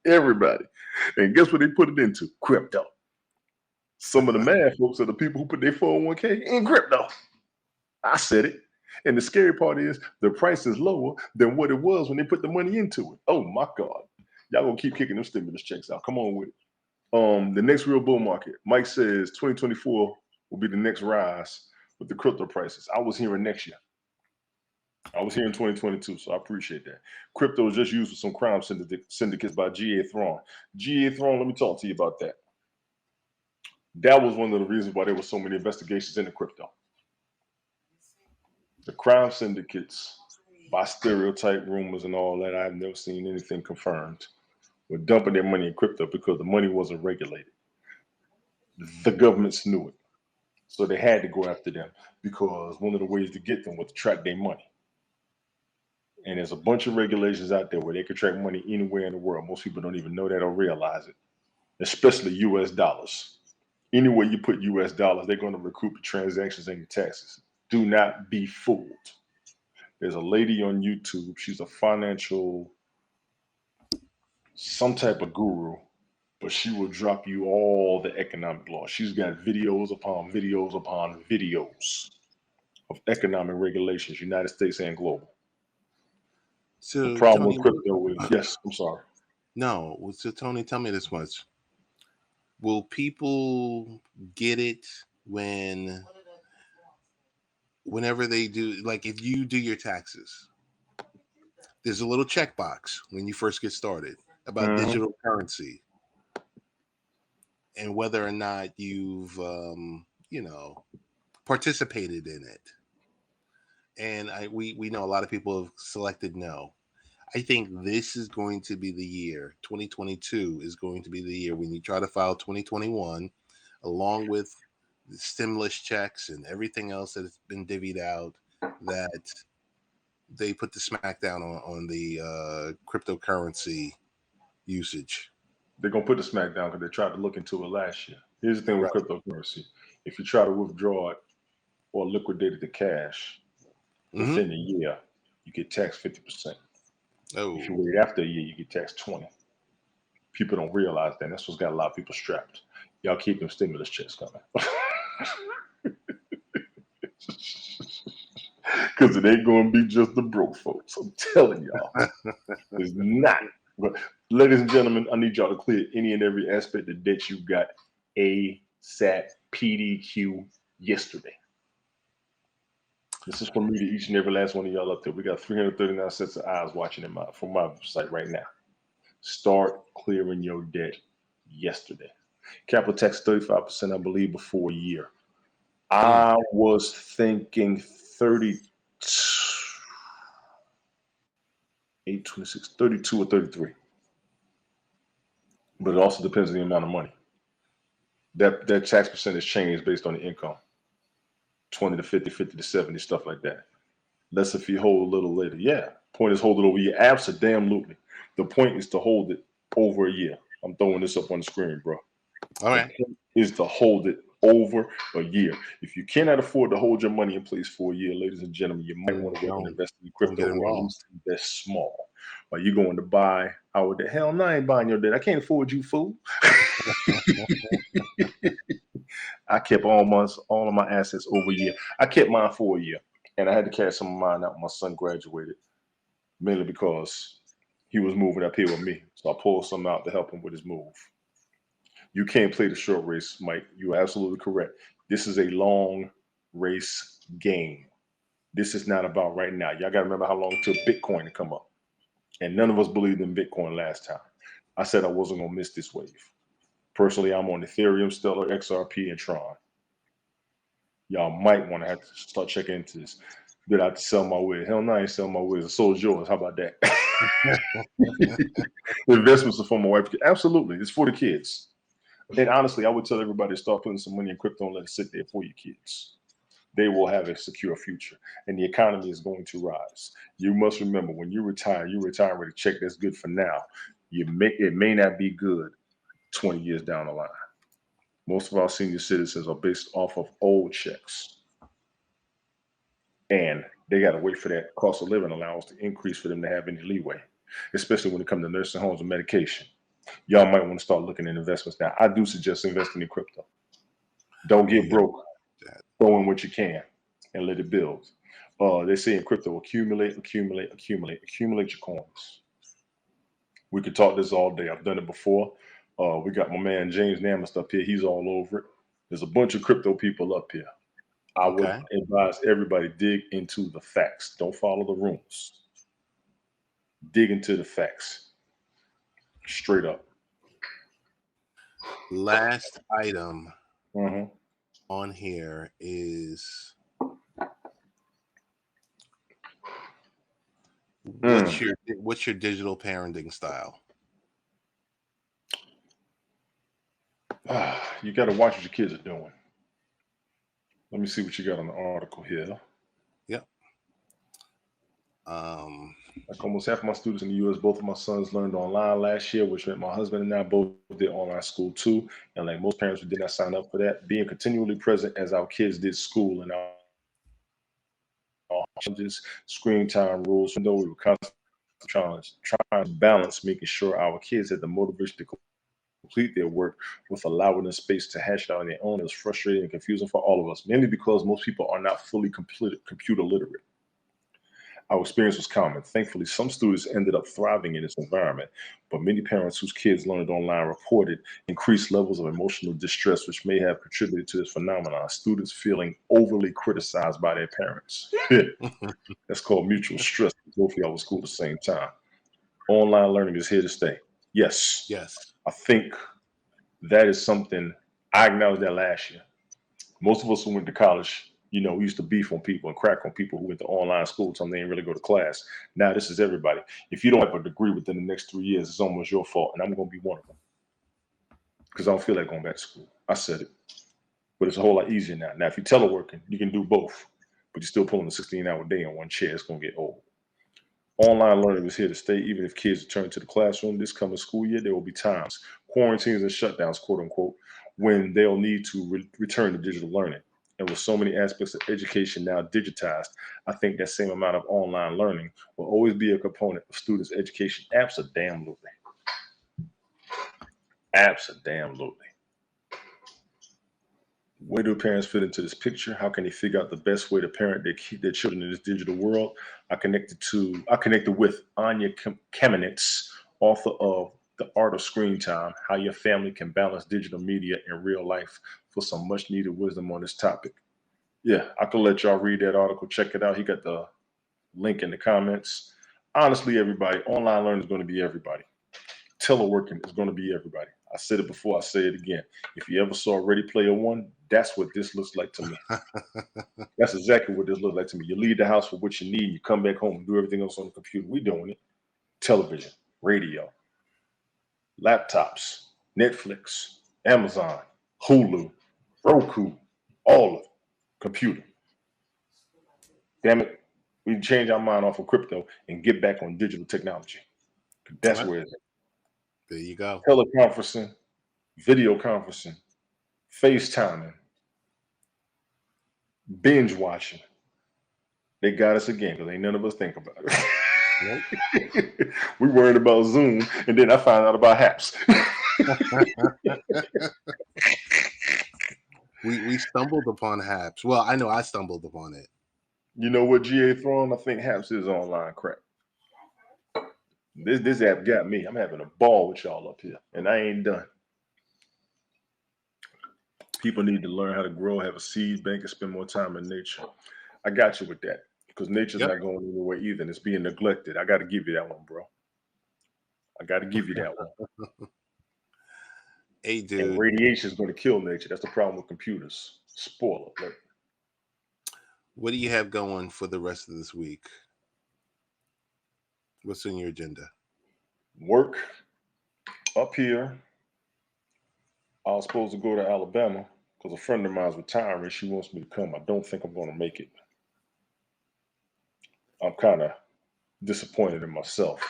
Everybody. And guess what they put it into? Crypto. Some of the mad folks are the people who put their 401k in crypto. I said it. And the scary part is the price is lower than what it was when they put the money into it. Oh my God. Y'all gonna keep kicking them stimulus checks out. Come on with it. The next real bull market. Mike says 2024 will be the next rise with the crypto prices. I was hearing next year. I was here in 2022, so I appreciate that. Crypto is just used for some crime syndicates by G.A. Thrawn. G.A. Thrawn, let me talk to you about that. That was one of the reasons why there were so many investigations into crypto. The crime syndicates, by stereotype, rumors, and all that, I've never seen anything confirmed, were dumping their money in crypto because the money wasn't regulated. The governments knew it. So they had to go after them because one of the ways to get them was to track their money. And there's a bunch of regulations out there where they can track money anywhere in the world. Most people don't even know that or realize it, especially US dollars. Anywhere you put US dollars, they're going to recoup the transactions and your taxes. Do not be fooled. There's a lady on YouTube. She's a financial, some type of guru, but she will drop you all the economic laws. She's got videos upon videos upon videos of economic regulations, United States and global. So The problem Tony, with crypto is, yes, I'm sorry. no. So Tony, tell me this much. Will people get it whenever they do, like if you do your taxes, there's a little checkbox when you first get started about digital currency and whether or not you've participated in it. And we know a lot of people have selected no. I think this is going to be the year. 2022 is going to be the year when you try to file 2021, along with the stimulus checks and everything else that has been divvied out, that they put the smackdown on the cryptocurrency usage. They're going to put the smackdown because they tried to look into it last year. Here's the thing with cryptocurrency. If you try to withdraw it or liquidate it to cash within a year, you get taxed 50%. Oh. If you wait after a year, you get taxed 20%. People don't realize that. That's what's got a lot of people strapped. Y'all keep them stimulus checks coming. Because it ain't going to be just the broke folks. I'm telling y'all. It's not. But ladies and gentlemen, I need y'all to clear any and every aspect of debt you got ASAP PDQ yesterday. This is from me to each and every last one of y'all up there. We got 339 sets of eyes watching from my site right now. Start clearing your debt yesterday. Capital tax 35%, I believe, before a year. I was thinking 32 or 33. But it also depends on the amount of money. That tax percentage changed based on the income. 20 to 50, 50 to 70, stuff like that. Less if you hold a little later. Yeah. Point is hold it over a year. Absolutely. The point is to hold it over a year. I'm throwing this up on the screen, bro. All right. The point is to hold it over a year. If you cannot afford to hold your money in place for a year, ladies and gentlemen, you might want to go and invest in crypto or at least invest small. Are you going to buy our debt? Hell no, I ain't buying your debt. I can't afford you, fool. I kept all of my assets over a year. I kept mine for a year, and I had to cash some of mine out when my son graduated, mainly because he was moving up here with me. So I pulled some out to help him with his move. You can't play the short race, Mike. You're absolutely correct. This is a long race game. This is not about right now. Y'all got to remember how long it took Bitcoin to come up. And none of us believed in Bitcoin last time. I said I wasn't going to miss this wave. Personally, I'm on Ethereum, Stellar, XRP, and Tron. Y'all might want to have to start checking into this. Did I have to sell my Wiz? Hell no, I ain't selling my Wiz. I sold yours. How about that? The investments are for my wife. Absolutely. It's for the kids. And honestly, I would tell everybody to start putting some money in crypto and let it sit there for your kids. They will have a secure future, and the economy is going to rise. You must remember, when you retire with a check that's good for now. It may not be good 20 years down the line. Most of our senior citizens are based off of old checks, and they got to wait for that cost of living allowance to increase for them to have any leeway, especially when it comes to nursing homes and medication. Y'all might want to start looking at investments now. I do suggest investing in crypto. Don't get broke. Throw in what you can and let it build. They say in crypto, accumulate your coins. We could talk this all day. I've done it before. We got my man James Namath up here. He's all over it. There's a bunch of crypto people up here. I would advise everybody dig into the facts. Don't follow the rumors. Dig into the facts. Straight up. Last item on here is what's your digital parenting style? You got to watch what your kids are doing. Let me see what you got on the article here. Yep. Like almost half of my students in the U.S., both of my sons learned online last year, which meant my husband and I both did online school too. And like most parents who did not sign up for that, being continually present as our kids did school and our challenges, screen time rules, even though we were constantly trying to balance making sure our kids had the motivation to complete their work with allowing them space to hash it out on their own. It was frustrating and confusing for all of us, mainly because most people are not fully computer literate. Our experience was common. Thankfully, some students ended up thriving in this environment, but many parents whose kids learned online reported increased levels of emotional distress, which may have contributed to this phenomenon. Students feeling overly criticized by their parents. That's called mutual stress. Both of y'all was school at the same time. Online learning is here to stay. Yes. I think that is something I acknowledged that last year. Most of us who went to college, we used to beef on people and crack on people who went to online school, telling them they didn't really go to class. Now this is everybody. If you don't have a degree within the next 3 years, it's almost your fault, and I'm going to be one of them because I don't feel like going back to school. I said it, but it's a whole lot easier now. Now, if you're teleworking, you can do both, but you're still pulling a 16-hour day in one chair. It's going to get old. Online learning is here to stay. Even if kids return to the classroom this coming school year, there will be times, quarantines and shutdowns, quote unquote, when they'll need to return to digital learning. And with so many aspects of education now digitized, I think that same amount of online learning will always be a component of students' education. Absolutely. Where do parents fit into this picture? How can they figure out the best way to parent their children in this digital world? I connected with Anya Kamenetz, author of The Art of Screen Time, How Your Family Can Balance Digital Media in Real Life, for some much needed wisdom on this topic. Yeah, I can let y'all read that article. Check it out. He got the link in the comments. Honestly, everybody, online learning is going to be everybody. Teleworking is going to be everybody. I said it before, I say it again. If you ever saw Ready Player One, that's what this looks like to me. That's exactly what this looks like to me. You leave the house for what you need. You come back home and do everything else on the computer. We're doing it. Television, radio, laptops, Netflix, Amazon, Hulu, Roku, all of it. Computer. Damn it. We can change our mind off of crypto and get back on digital technology. That's where it's at. There you go. Teleconferencing, video conferencing, FaceTiming, binge watching. They got us again because ain't none of us think about it. Nope. We worried about Zoom, and then I found out about HAPS. We stumbled upon HAPS. Well, I know I stumbled upon it. You know what, GA Throne? I think HAPS is online crap. This app got me. I'm having a ball with y'all up here, and I ain't done. People need to learn how to grow, have a seed bank, and spend more time in nature. I got you with that because nature's Yep. not going anywhere either, and it's being neglected. I got to give you that one, bro. I got to give you that one. Hey, And dude. radiation is going to kill nature. That's the problem with computers. Spoiler alert. What do you have going for the rest of this week? What's on your agenda? Work up here. I was supposed to go to Alabama because a friend of mine's retiring. She wants me to come. I don't think I'm going to make it. I'm kind of disappointed in myself,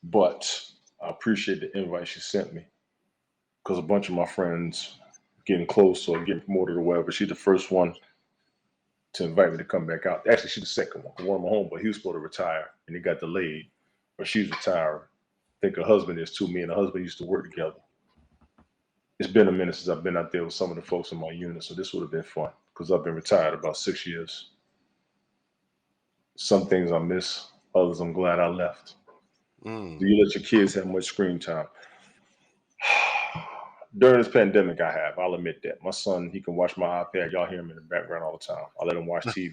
but I appreciate the invite she sent me because a bunch of my friends getting close or getting promoted or whatever. She's the first one to invite me to come back out. Actually, she's the second one. One of my homeboy, he was supposed to retire and it got delayed, but she's retiring. I think her husband is too. Me and her husband used to work together. It's been a minute since I've been out there with some of the folks in my unit, so this would have been fun because I've been retired about 6 years. Some things I miss, others I'm glad I left. Mm. Do you let your kids have much screen time? During this pandemic, I have. I'll admit that. My son, he can watch my iPad. Y'all hear him in the background all the time. I let him watch TV.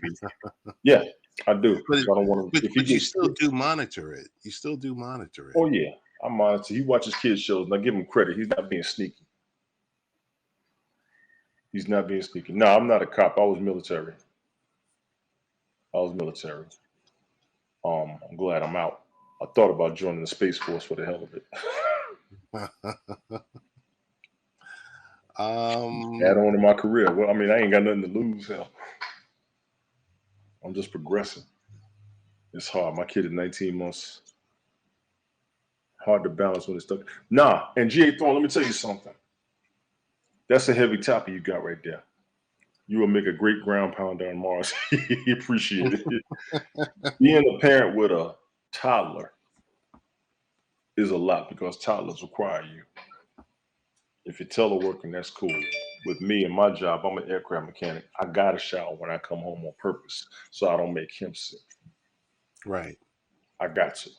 Yeah, I do. But, So I don't want to. but you still do monitor it. You still do monitor it. Oh yeah, I monitor. He watches kids shows, and I give him credit. He's not being sneaky. He's not being sneaky. No, I'm not a cop. I was military. I'm glad I'm out. I thought about joining the Space Force for the hell of it. Add on to my career. Well, I mean, I ain't got nothing to lose. Hell, I'm just progressing. It's hard. My kid is 19 months. Hard to balance when it's stuck. Nah, and G.A. Thorne, let me tell you something. That's a heavy topic you got right there. You will make a great ground pounder on Mars. He appreciate it. Being a parent with a toddler is a lot because toddlers require you. If you're teleworking, that's cool. With me and my job, I'm an aircraft mechanic. I got to shower when I come home on purpose so I don't make him sick. Right. I got to.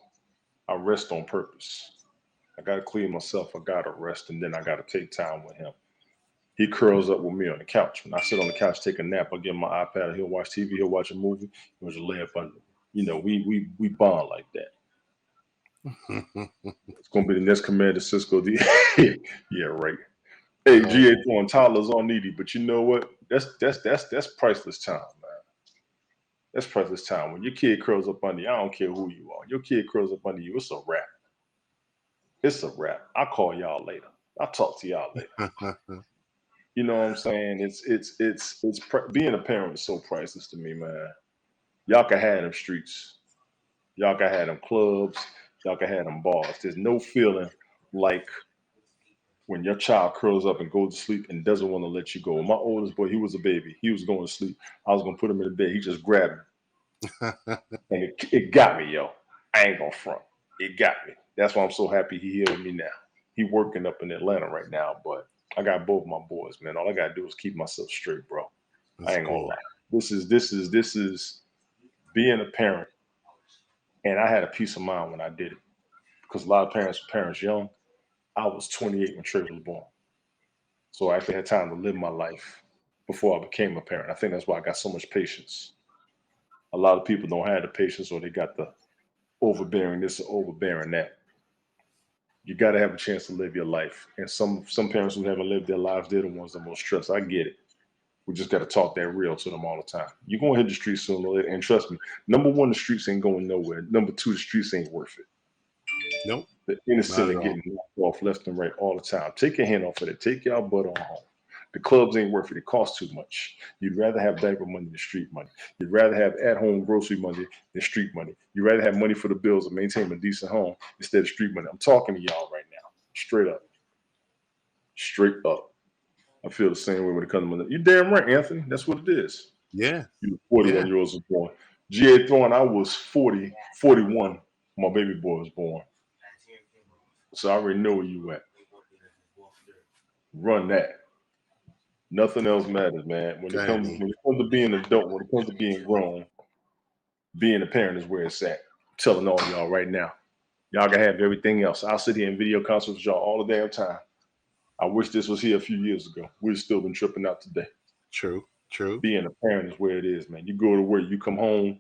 I rest on purpose. I got to clean myself. I got to rest, and then I got to take time with him. He curls up with me on the couch. When I sit on the couch, take a nap, I give him my iPad. He'll watch TV. He'll watch a movie. He'll just lay up under. You know, we bond like that. It's gonna be the next Commander Cisco. Yeah, right. Hey, G.A. Thorne, toddlers all needy, but you know what? That's priceless time, man. That's priceless time. When your kid curls up under you, I don't care who you are. Your kid curls up under you, it's a wrap. It's a wrap. I'll call y'all later. I'll talk to y'all later. You know what I'm saying? It's being a parent is so priceless to me, man. Y'all can have them streets. Y'all can have them clubs. Y'all can have them bars. There's no feeling like when your child curls up and goes to sleep and doesn't want to let you go. My oldest boy, he was a baby. He was going to sleep. I was going to put him in the bed. He just grabbed me. And it got me, yo. I ain't going to front. It got me. That's why I'm so happy he here with me now. He working up in Atlanta right now, but I got both my boys, man. All I got to do is keep myself straight, bro. I ain't going to lie. This is being a parent. And I had a peace of mind when I did it. Because a lot of parents were parents young. I was 28 when Trey was born. So I actually had time to live my life before I became a parent. I think that's why I got so much patience. A lot of people don't have the patience or they got the overbearing this or overbearing that. You got to have a chance to live your life. And some parents who haven't lived their lives, they're the ones that most stressed. I get it. We just got to talk that real to them all the time. You're going to hit the streets sooner or later. And trust me, number one, the streets ain't going nowhere. Number two, the streets ain't worth it. Nope. The innocent are getting knocked off left and right all the time. Take your hand off of it. Take your butt on home. The clubs ain't worth it. It costs too much. You'd rather have diaper money than street money. You'd rather have at-home grocery money than street money. You'd rather have money for the bills and maintain a decent home instead of street money. I'm talking to y'all right now. Straight up. Straight up. I feel the same way when it comes to money. You're damn right, Anthony. That's what it is. Yeah. You were 40 when yours was born. G.A. Thorne, I was 41 when my baby boy was born. So I already know where you at. Run that. Nothing else matters, man. When it comes to being an adult, when it comes to being grown, being a parent is where it's at. I'm telling all y'all right now. Y'all can have everything else. I'll sit here in video consults with y'all all the damn time. I wish this was here a few years ago. We'd still been tripping out today. True. True. Being a parent is where it is, man. You go to work, you come home,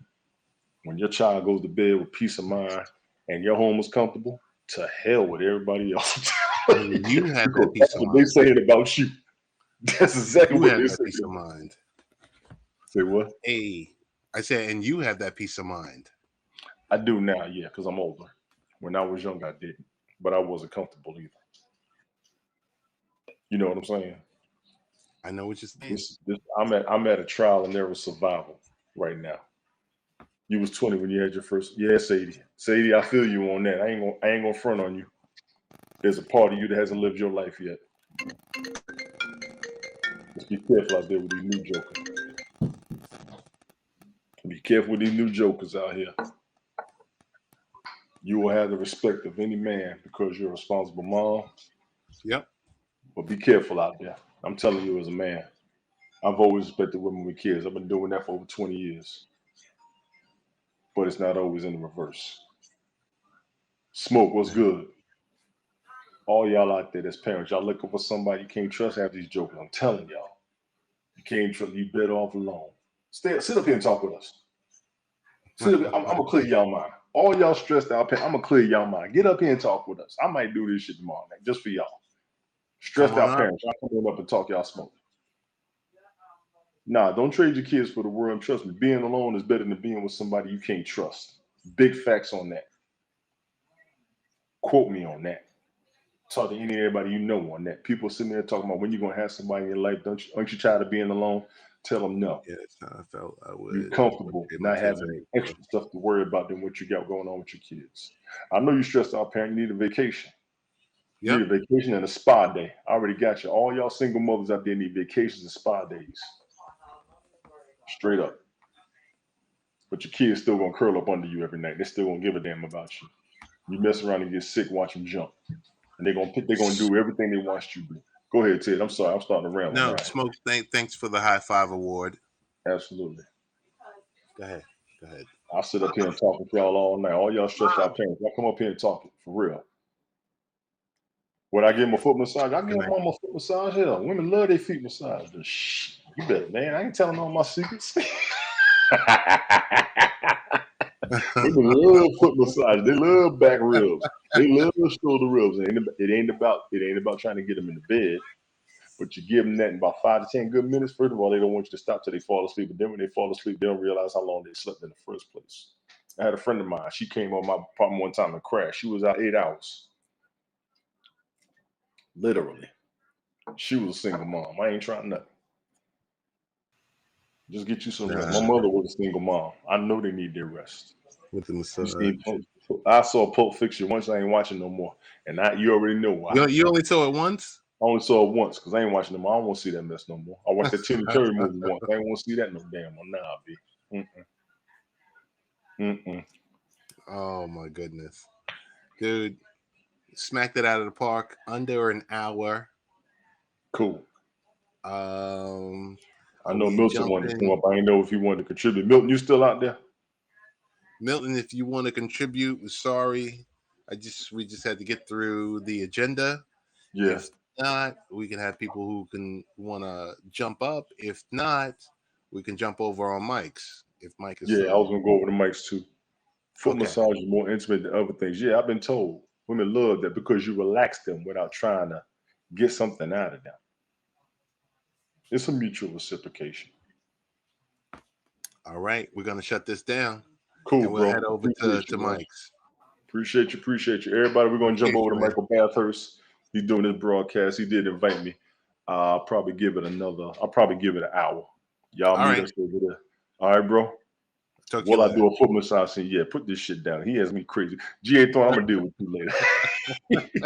when your child goes to bed with peace of mind and your home is comfortable, to hell with everybody else. And you have that Because peace that's of what they mind. saying about you. That's exactly You what have they that saying. peace of mind. Say what? Hey, I said, and you have that peace of mind. I do now, yeah, because I'm older. When I was young, I didn't, but I wasn't comfortable either. You know what I'm saying? I know what you're saying. I'm at a trial and error survival right now. You was 20 when you had your first. Yeah, Sadie. Sadie, I feel you on that. I ain't gonna front on you. There's a part of you that hasn't lived your life yet. Just be careful out there with these new jokers. Be careful with these new jokers out here. You will have the respect of any man because you're a responsible mom. Yep. But be careful out there. I'm telling you as a man. I've always respected women with kids. I've been doing that for over 20 years. But it's not always in the reverse. Smoke, what's good? All y'all out there that's parents, y'all looking for somebody you can't trust after these jokers. I'm telling y'all. You can't trust, you better off alone. Sit up here and talk with us. I'm gonna clear y'all mind. All y'all stressed out, I'm gonna clear y'all mind. Get up here and talk with us. I might do this shit tomorrow night just for y'all. Stressed out parents, y'all come up and talk y'all smoke. Nah, don't trade your kids for the world. And trust me, being alone is better than being with somebody you can't trust. Big facts on that. Quote me on that. Talk to anybody you know on that. People sitting there talking about when you're gonna have somebody in your life. Aren't you tired of being alone? Tell them no. Yeah, it's how I felt. I would. You're comfortable not having extra stuff to worry about than what you got going on with your kids. I know you're stressed out, parent. You need a vacation. You need a vacation and a spa day. I already got you. All y'all single mothers out there need vacations and spa days. Straight up. But your kids still gonna curl up under you every night. They're still gonna give a damn about you. You mess around and get sick, watch them jump. And they're gonna do everything they want you to do. Go ahead, Ted. I'm sorry. I'm starting to ramble. No, Smoke, thanks for the high five award. Absolutely. Go ahead. I'll sit up here and talk with y'all all night. All y'all stressed out parents, y'all come up here and talk for real. Would I give them a foot massage? I give them a foot massage. Hell, women love their feet massaged. Shh, you better, man. I ain't telling all my secrets. Women love foot massage. They love back ribs. They love shoulder ribs. It ain't about trying to get them in the bed. But you give them that in about 5 to 10 good minutes. First of all, they don't want you to stop till they fall asleep. But then when they fall asleep, they don't realize how long they slept in the first place. I had a friend of mine. She came on my apartment one time and crashed. She was out 8 hours. Literally. She was a single mom. I ain't trying nothing. Just get you some rest. My mother was a single mom. I know they need their rest. With the massage. I saw Pulp Fiction once. I ain't watching no more. And you already know why. You only saw it once? I only saw it once because I ain't watching no more. I don't want to see that mess no more. I watched that Tim Curry movie once. I ain't want to see that no damn more. Nah, B. Oh my goodness, dude! Smacked it out of the park under an hour. Cool. I know Milton wanted to come up. I didn't know if he wanted to contribute. Milton, you still out there? Milton, if you want to contribute, sorry. We just had to get through the agenda. Yeah. If not, we can have people who want to jump up. If not, we can jump over on mics. If Mike is I was gonna go over the mics too. Foot massage is more intimate than other things. Yeah, I've been told women love that because you relax them without trying to get something out of them. It's a mutual reciprocation. All right, we're gonna shut this down. Cool, and we'll bro. head over to Mike's. Appreciate you. Everybody, we're gonna jump over to Michael Bathurst. He's doing this broadcast. He did invite me. I'll probably give it an hour. Y'all meet us over there. All right, bro. Will I do a foot massage? Yeah, put this shit down. He has me crazy. G.A. Thorne, I'm gonna deal with you later. Thank you.